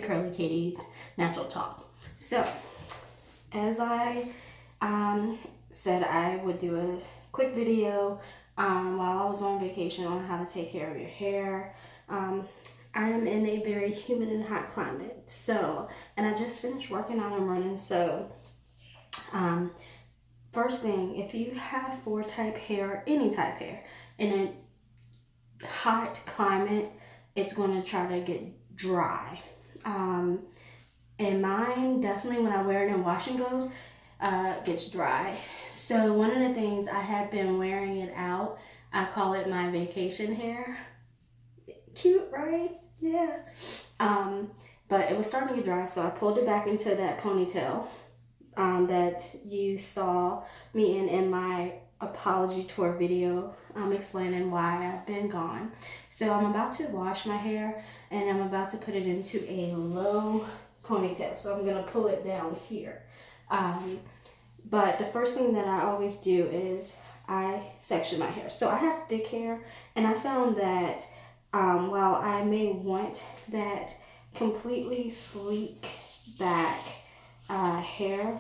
Curly Katie's Natural Talk. So, as I said I would do a quick video while I was on vacation on how to take care of your hair. I am in a very humid and hot climate, so, and I just finished working out and running, so first thing, if you have 4 type hair, any type hair, in a hot climate, it's going to try to get dry. And mine, definitely when I wear it in wash and goes, gets dry. So one of the things, I have been wearing it out. I call it my vacation hair. Cute, right? Yeah. But it was starting to get dry, so I pulled it back into that ponytail that you saw me in my apology tour video, explaining why I've been gone. So I'm about to wash my hair and I'm about to put it into a low ponytail. So I'm gonna pull it down here. But the first thing that I always do is I section my hair. So I have thick hair, and I found that while I may want that completely sleek back hair,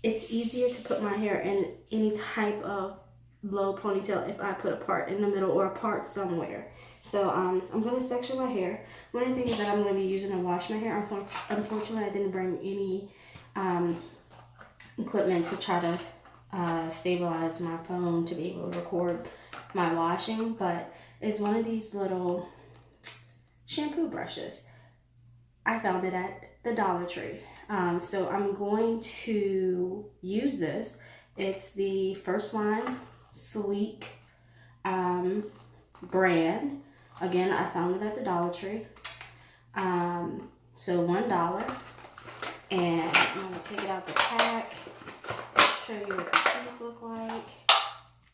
it's easier to put my hair in any type of low ponytail if I put a part in the middle or a part somewhere. So I'm going to section my hair. One of the things that I'm going to be using to wash my hair, unfortunately I didn't bring any equipment to try to stabilize my phone to be able to record my washing, but it's one of these little shampoo brushes. I found it at the DollarTree. So I'm going to use this. It's the First Line Sleek brand. Again, I found it at the DollarTree. So $1. And I'm going to take it out the pack, show you what the teeth look like.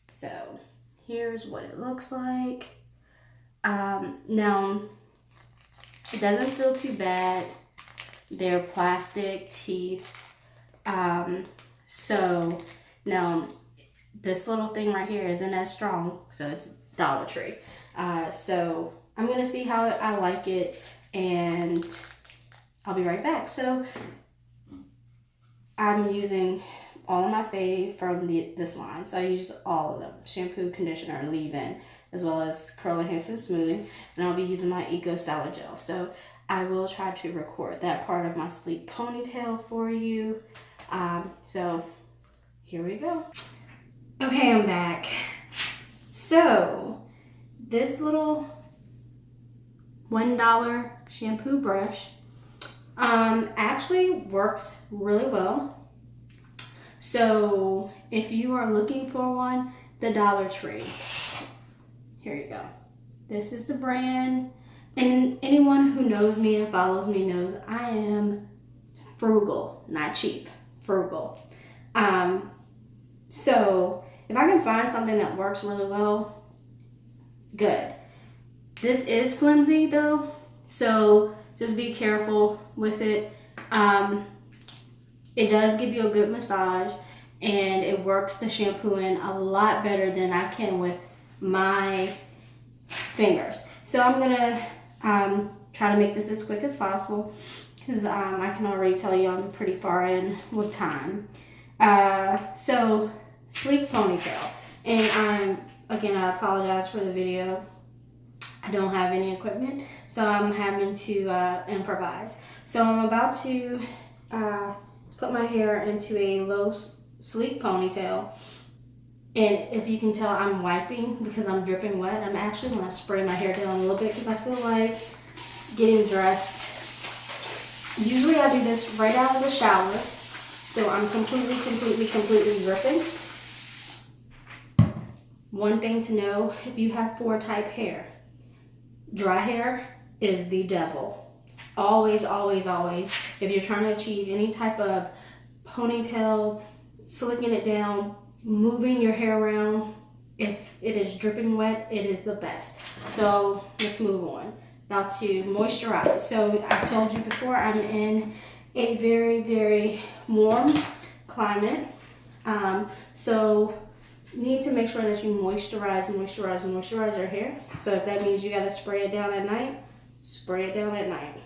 So here's what it looks like. Now, it doesn't feel too bad. They're plastic teeth. So now this little thing right here isn't as strong, so it's DollarTree. So I'm gonna see how I like it, and I'll be right back. So I'm using all of my fave from this line. So I use all of them: shampoo, conditioner, leave-in, as well as curl enhancing smoothie. And I'll be using my EcoStyler gel. So I will try to record that part of my sleek ponytail for you. So here we go. Okay, I'm back. So this little $1 shampoo brush actually works really well. So if you are looking for one, the DollarTree. Here you go. This is the brand. And anyone who knows me and follows me knows I am frugal, not cheap, frugal. So if I can find something that works really well, good. This is flimsy though, so just be careful with it. It does give you a good massage, and it works the shampoo in a lot better than I can with my fingers. So I'm gonna try to make this as quick as possible, because I can already tell you I'm pretty far in with time. So sleek ponytail, and again, I apologize for the video. I don't have any equipment, so I'm having to improvise. So I'm about to put my hair into a low sleek ponytail. And if you can tell, I'm wiping because I'm dripping wet. I'm actually going to spray my hair down a little bit because I feel like getting dressed. Usually I do this right out of the shower. So I'm completely dripping. One thing to know, if you have 4 type hair, dry hair is the devil. Always, always, always. If you're trying to achieve any type of ponytail, slicking it down, moving your hair around, if it is dripping wet, it is the best. So let's move on. About to moisturize. So I told you before, I'm in a very warm climate. So you need to make sure that you moisturize your hair. So if that means you gotta spray it down at night, spray it down at night.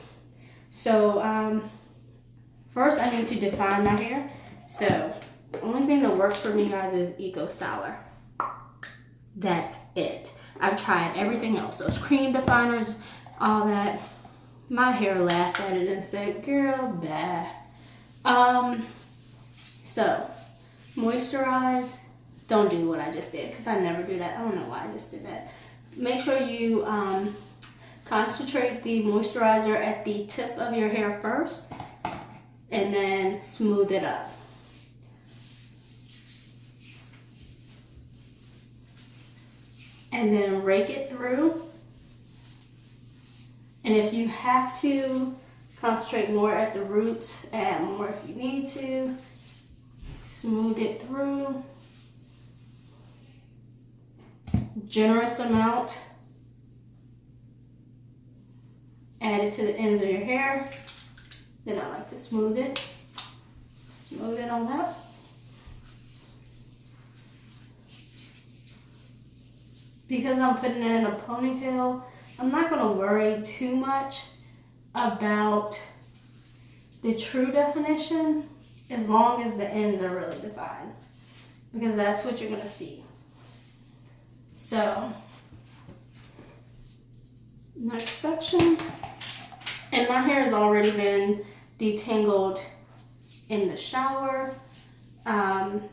So first I need to define my hair. So the only thing that works for me, guys, is EcoStyler. That's it. I've tried everything else, those cream definers, all that. My hair laughed at it and said, girl, bah. So moisturize. Don't do what I just did, because I never do that. I don't know why I just did that. Make sure you concentrate the moisturizer at the tip of your hair first, and then smooth it up. And then rake it through. And if you have to concentrate more at the roots, add more if you need to. Smooth it through. Generous amount. Add it to the ends of your hair. Then I like to smooth it. Smooth it on up. Because I'm putting it in a ponytail, I'm not going to worry too much about the true definition as long as the ends are really defined, because that's what you're going to see. So, next section. And my hair has already been detangled in the shower. Pin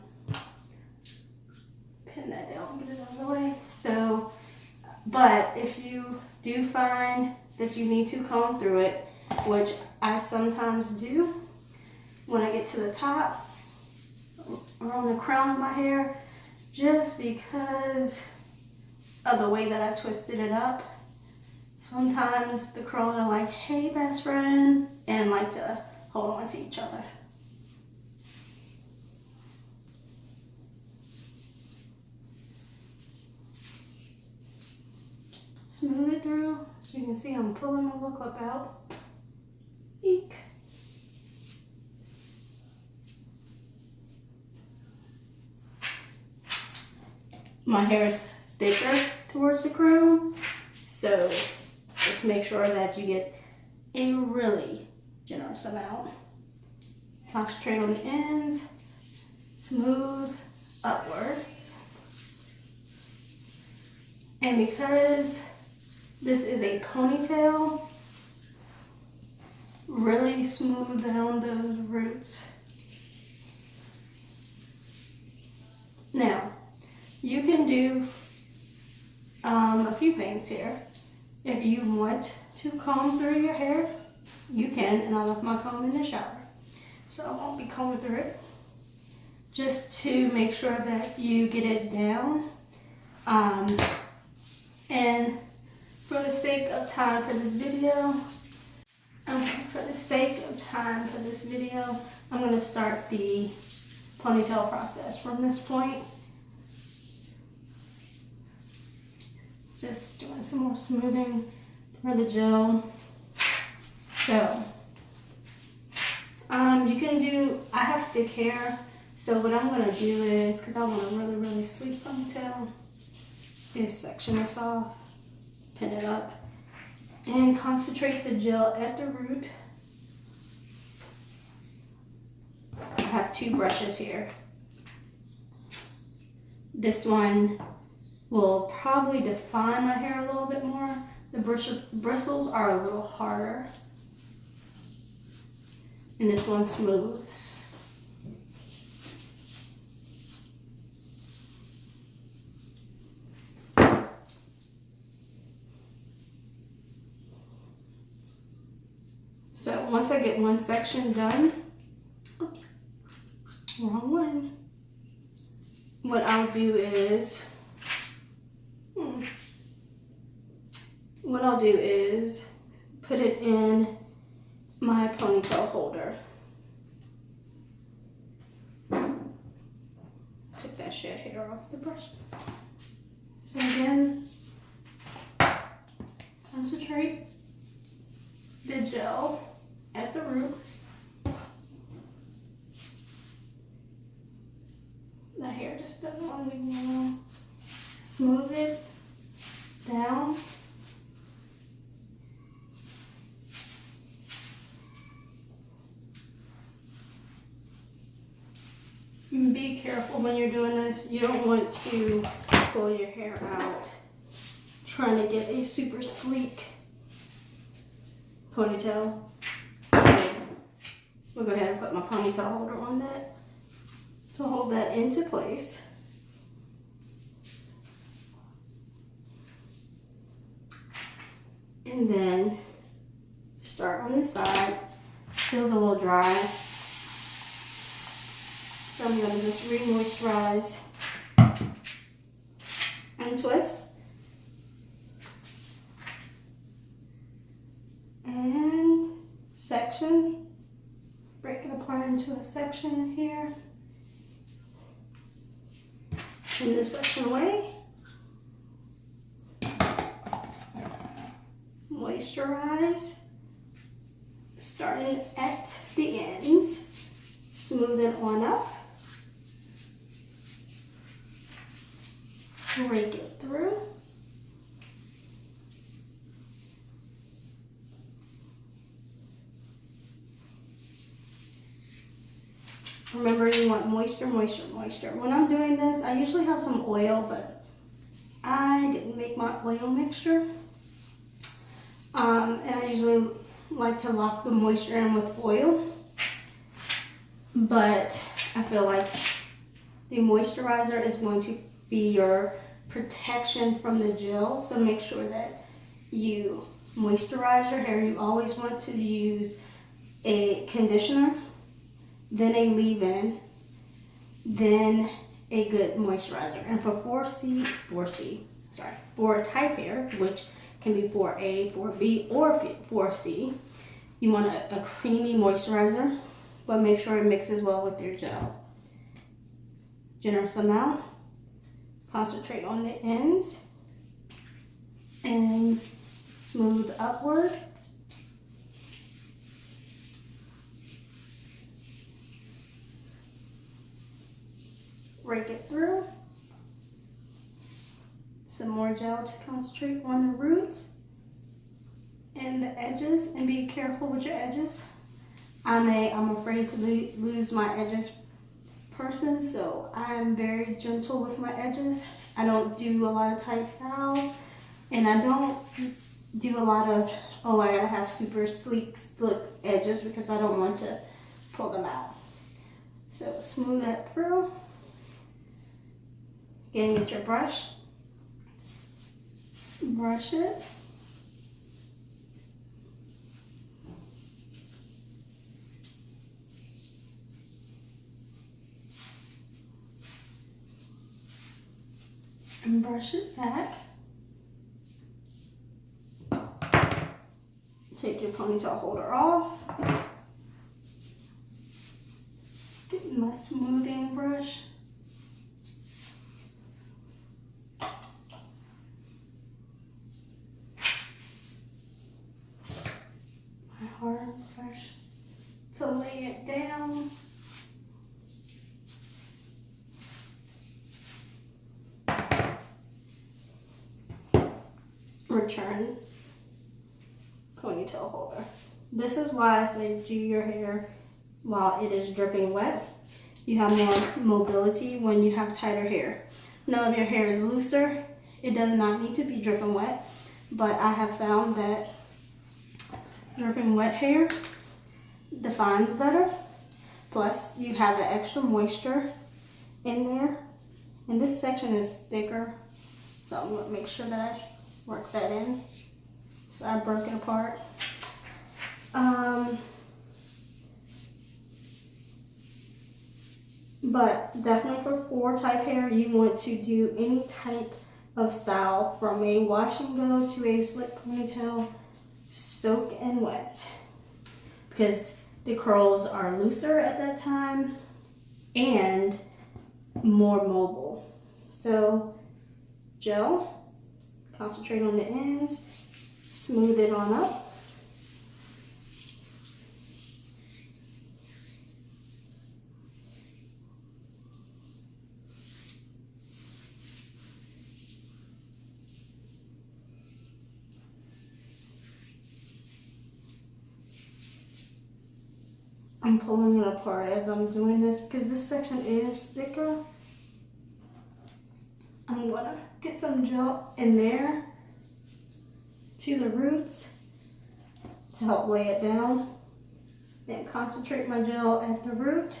that down, get it out of the way. So, but if you do find that you need to comb through it, which I sometimes do when I get to the top or on the crown of my hair, just because of the way that I twisted it up. Sometimes the curls are like, hey best friend, and like to hold on to each other. Smooth it through. So you can see I'm pulling my little clip out. Eek. My hair is thicker towards the crown, so just make sure that you get a really generous amount. Concentrate on the ends, smooth upward. And because this is a ponytail, really smooth down those roots. Now, you can do a few things here. If you want to comb through your hair, you can, and I left my comb in the shower, so I won't be combing through it. Just to make sure that you get it down. And for the sake of time for this video, I'm going to start the ponytail process from this point. Just doing some more smoothing for the gel. So, you can do, I have thick hair, so what I'm going to do is, because I want a really, really sleek ponytail, is section this off, pin it up, and concentrate the gel at the root. I have two brushes here. This one will probably define my hair a little bit more. The bristles are a little harder. And this one smooths. So once I get one section done, oops, wrong one. What I'll do is, put it in my ponytail holder. Take that shed hair off the brush. So again, concentrate the gel at the root. The hair just doesn't want to leave me alone. Smooth it down. careful when you're doing this. You don't want to pull your hair out trying to get a super sleek ponytail. So we'll go ahead and put my ponytail holder on that to hold that into place. And then start on this side. Feels a little dry, so I'm going to just re-moisturize and twist. And section, break it apart into a section here. In this section away. Moisturize, starting at the ends, smooth it on up, rake it through, remember you want moisture, moisture, moisture. When I'm doing this, I usually have some oil, but I didn't make my oil mixture. And I usually like to lock the moisture in with oil, but I feel like the moisturizer is going to be your protection from the gel, so make sure that you moisturize your hair. You always want to use a conditioner, then a leave-in, then a good moisturizer. And for 4 type hair, which can be 4A, 4B, or 4C. You want a creamy moisturizer, but make sure it mixes well with your gel. Generous amount. Concentrate on the ends and smooth upward. Rake it through. Some more gel to concentrate on the roots and the edges, and be careful with your edges. I'm afraid to lose my edges person, so I'm very gentle with my edges. I don't do a lot of tight styles, and I don't do a lot of, oh, I gotta have super sleek, slick edges, because I don't want to pull them out. So smooth that through. Again, get your brush. Brush it. And brush it back. Take your ponytail holder off. Get my smoothing brush. Hard brush to lay it down. Return ponytail holder. This is why I say do your hair while it is dripping wet. You have more mobility when you have tighter hair. Now if your hair is looser, it does not need to be dripping wet, but I have found that dripping wet hair defines better. Plus, you have the extra moisture in there. And this section is thicker, so I'm going to make sure that I work that in. So I broke it apart. But definitely for 4 type hair, you want to do any type of style from a wash and go to a slick ponytail, soak and wet, because the curls are looser at that time and more mobile. So gel, concentrate on the ends, smooth it on up. I'm pulling it apart as I'm doing this because this section is thicker. I'm gonna get some gel in there to the roots to help lay it down. Then concentrate my gel at the root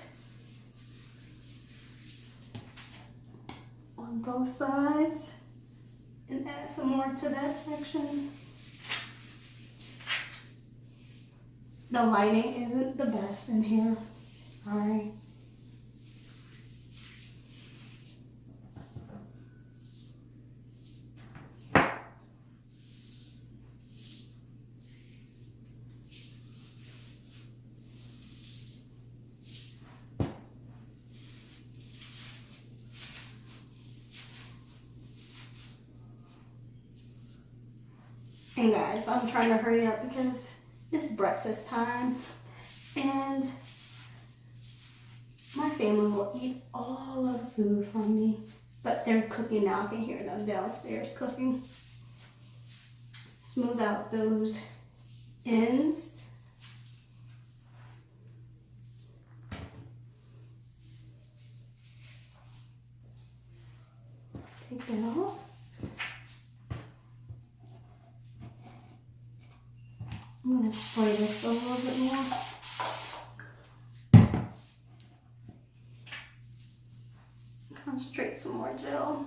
on both sides and add some more to that section. The lighting isn't the best in here, sorry. And guys, I'm trying to hurry up because it's breakfast time and my family will eat all of the food from me. But they're cooking now, I can hear them downstairs cooking. Smooth out those ends. Take that off. I'm going to spray this a little bit more. Concentrate some more gel.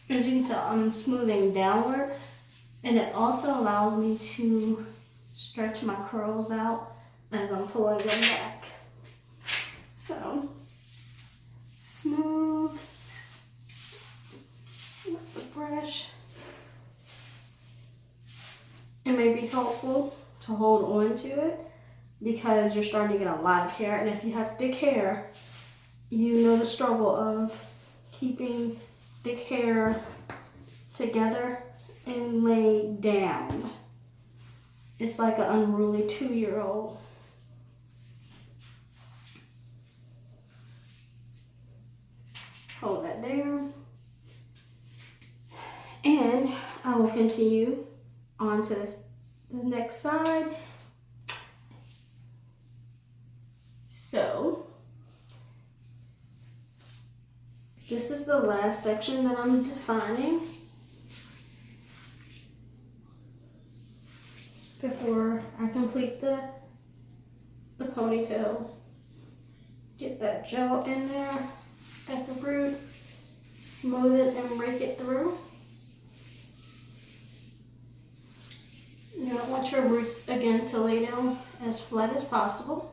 As you can tell, I'm smoothing downward, and it also allows me to stretch my curls out as I'm pulling them back. So, smooth with the brush. It may be helpful to hold on to it because you're starting to get a lot of hair, and if you have thick hair, you know the struggle of keeping thick hair together and laid down. It's like an unruly 2-year-old. Hold that there. And I will continue on to the next side. So, this is the last section that I'm defining before I complete the ponytail. Get that gel in there at the root, smooth it and rake it through. You don't want your roots again to lay down as flat as possible.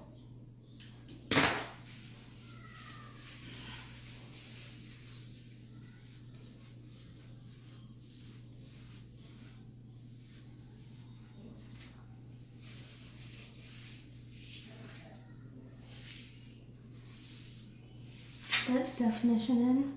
That definition in.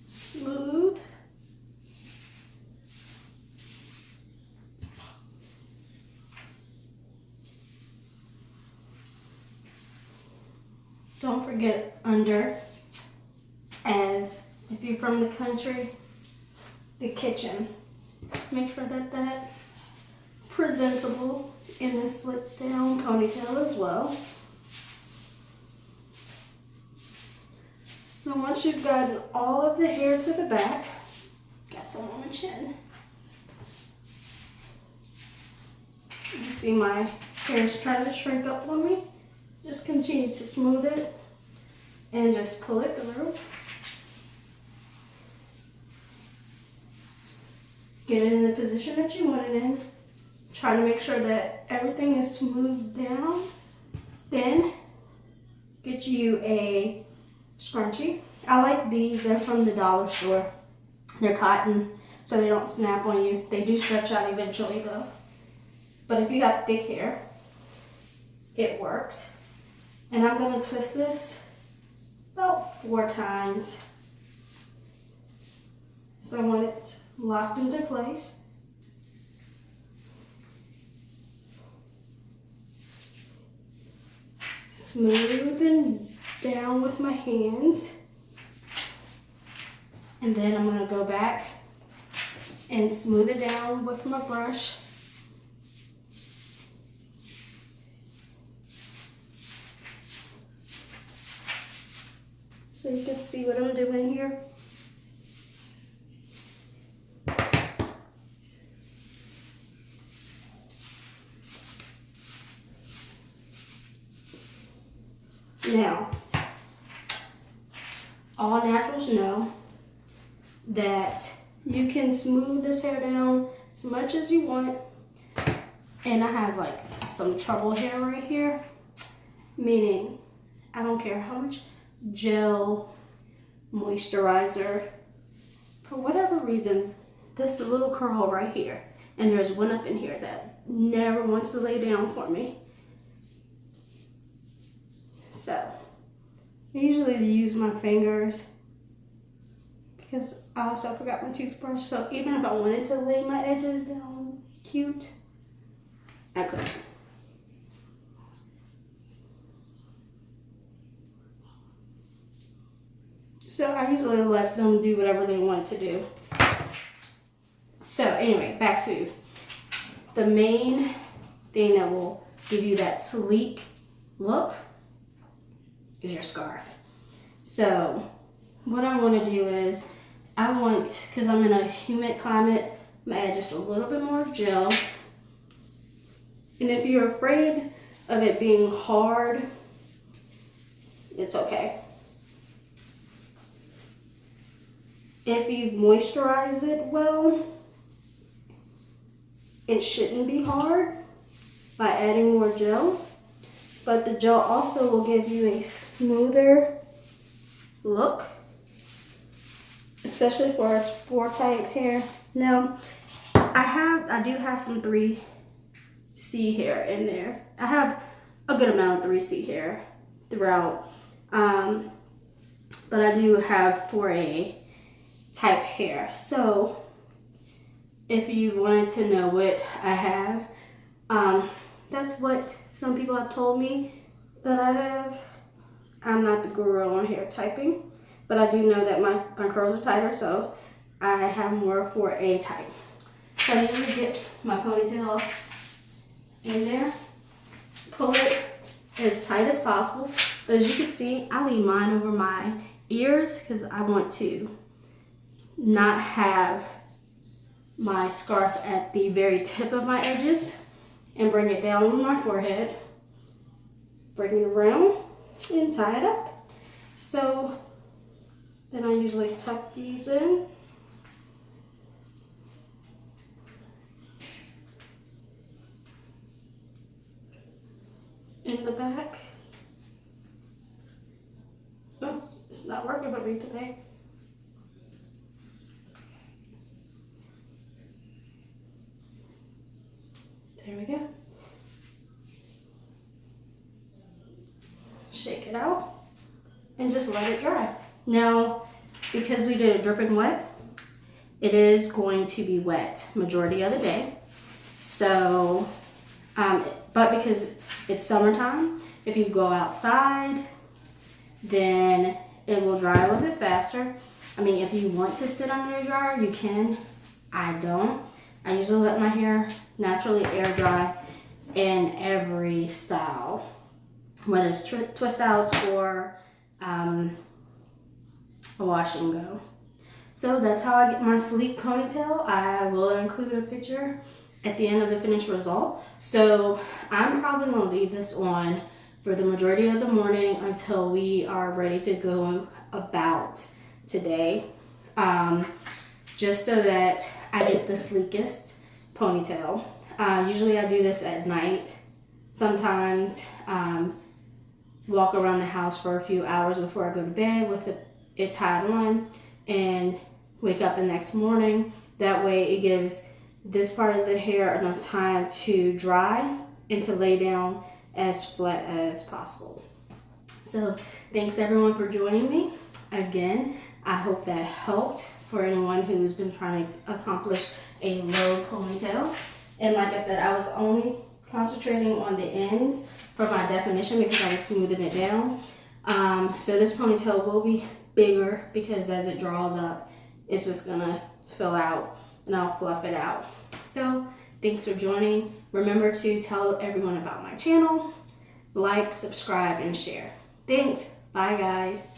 Smooth. Don't forget under, as if you're from the country, the kitchen. Make sure that that's presentable in the slip down ponytail as well. So once you've gotten all of the hair to the back, got some on my chin. You see my hair is trying to shrink up on me. Just continue to smooth it and just pull it through. Get it in the position that you want it in. trying to make sure that everything is smoothed down. Then get you a scrunchie. I like these, they're from the dollar store. They're cotton, so they don't snap on you. They do stretch out eventually though. But if you have thick hair, it works. And I'm gonna twist this about 4 times. So I want it locked into place. Smoothing down with my hands. And then I'm gonna go back and smooth it down with my brush. So you can see what I'm doing here. Now, all naturals know that you can smooth this hair down as much as you want. And I have like some trouble hair right here, meaning I don't care how much gel, moisturizer, for whatever reason, this little curl right here, and there's one up in here that never wants to lay down for me. So I usually use my fingers because I also forgot my toothbrush. So even if I wanted to lay my edges down cute, I could. So I usually let them do whatever they want to do. So anyway, back to the main thing that will give you that sleek look is your scarf. So what I want to do is because I'm in a humid climate, I'm gonna add just a little bit more gel. And if you're afraid of it being hard, it's okay. If you've moisturized it well, it shouldn't be hard by adding more gel. But the gel also will give you a smoother look, especially for 4 type hair. Now, I do have some 3C hair in there. I have a good amount of 3C hair throughout, but I do have 4A type hair. So if you wanted to know what I have, that's what some people have told me that I have. I'm not the guru on hair typing, but I do know that my curls are tighter, so I have more for a type. So I'm going to get my ponytail in there, pull it as tight as possible. But as you can see, I leave mine over my ears because I want to not have my scarf at the very tip of my edges, and bring it down on my forehead, bring it around and tie it up. So then I usually tuck these in. In the back. Oh, it's not working for me today. There we go. Shake it out and just let it dry. Now, because we did it dripping wet, it is going to be wet majority of the day. So, but because it's summertime, if you go outside, then it will dry a little bit faster. I mean, if you want to sit under a dryer, you can. I don't. I usually let my hair naturally air dry in every style, whether it's twist outs or a wash and go. So that's how I get my sleek ponytail. I will include a picture at the end of the finished result. So I'm probably gonna leave this on for the majority of the morning until we are ready to go about today. Just so that I get the sleekest ponytail. Usually I do this at night. Sometimes walk around the house for a few hours before I go to bed with it tied on, and wake up the next morning. That way it gives this part of the hair enough time to dry and to lay down as flat as possible. So thanks everyone for joining me. Again, I hope that helped for anyone who's been trying to accomplish a low ponytail. And like I said, I was only concentrating on the ends for my definition because I was smoothing it down. So this ponytail will be bigger because as it draws up, it's just gonna fill out and I'll fluff it out. So thanks for joining. Remember to tell everyone about my channel, like, subscribe, and share. Thanks. Bye, guys.